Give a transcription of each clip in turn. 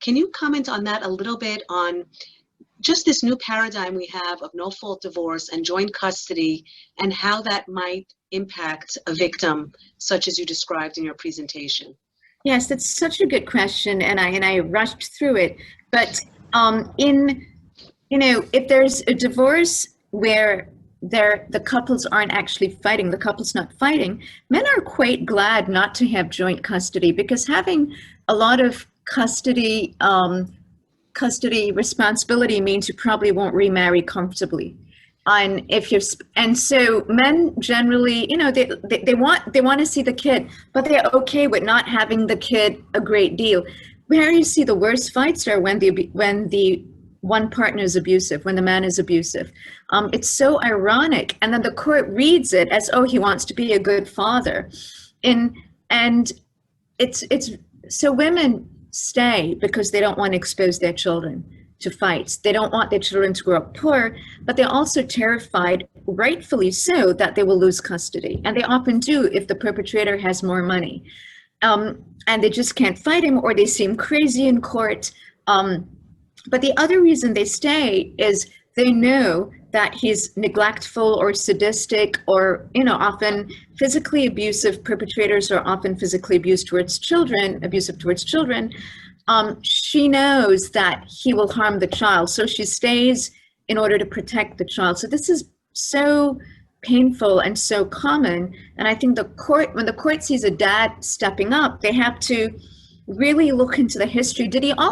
Can you comment on that a little bit, on just this new paradigm we have of no-fault divorce and joint custody, and how that might impact a victim such as you described in your presentation? Yes, that's such a good question, and I rushed through it. But if there's a divorce where the couples aren't actually fighting, the couple's not fighting, men are quite glad not to have joint custody, because having a lot of custody responsibility means you probably won't remarry comfortably. And so men generally, they want to see the kid, but they're okay with not having the kid a great deal. Where you see the worst fights are when the one partner is abusive, when the man is abusive. It's so ironic, and then the court reads it as, oh, he wants to be a good father, and it's so women stay because they don't want to expose their children to fights. They don't want their children to grow up poor, but they're also terrified, rightfully so, that they will lose custody. And they often do if the perpetrator has more money. And they just can't fight him, or they seem crazy in court. But the other reason they stay is they know that he's neglectful or sadistic, or, often physically abusive. Perpetrators are often physically abusive towards children. She knows that he will harm the child, so she stays in order to protect the child. So this is so painful and so common. And I think when the court sees a dad stepping up, they have to really look into the history.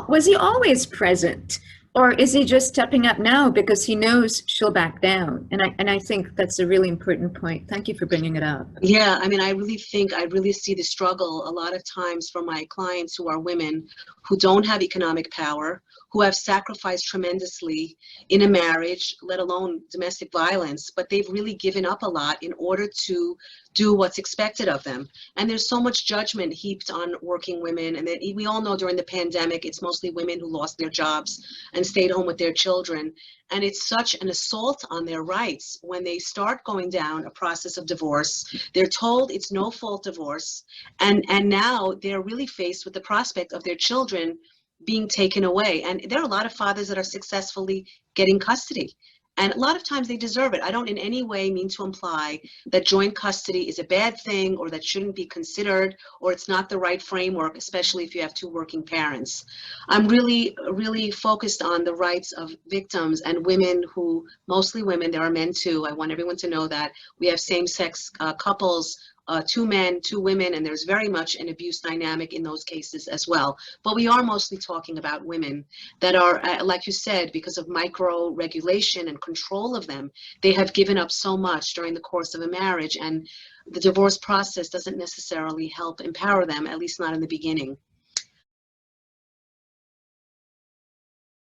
Was he always present? Or is he just stepping up now because he knows she'll back down? And I think that's a really important point. Thank you for bringing it up. Yeah, I mean, I really see the struggle a lot of times for my clients who are women who don't have economic power, who have sacrificed tremendously in a marriage, let alone domestic violence, but they've really given up a lot in order to do what's expected of them. And there's so much judgment heaped on working women. And we all know during the pandemic, it's mostly women who lost their jobs and stayed home with their children. And it's such an assault on their rights when they start going down a process of divorce. They're told it's no fault divorce. And now they're really faced with the prospect of their children being taken away. And there are a lot of fathers that are successfully getting custody. And a lot of times they deserve it. I don't in any way mean to imply that joint custody is a bad thing, or that shouldn't be considered, or it's not the right framework, especially if you have two working parents. I'm really, really focused on the rights of victims and women who, mostly women, there are men too. I want everyone to know that we have same-sex couples, 2 men, 2 women, and there's very much an abuse dynamic in those cases as well. But we are mostly talking about women that are, like you said, because of micro regulation and control of them, they have given up so much during the course of a marriage, and the divorce process doesn't necessarily help empower them, at least not in the beginning.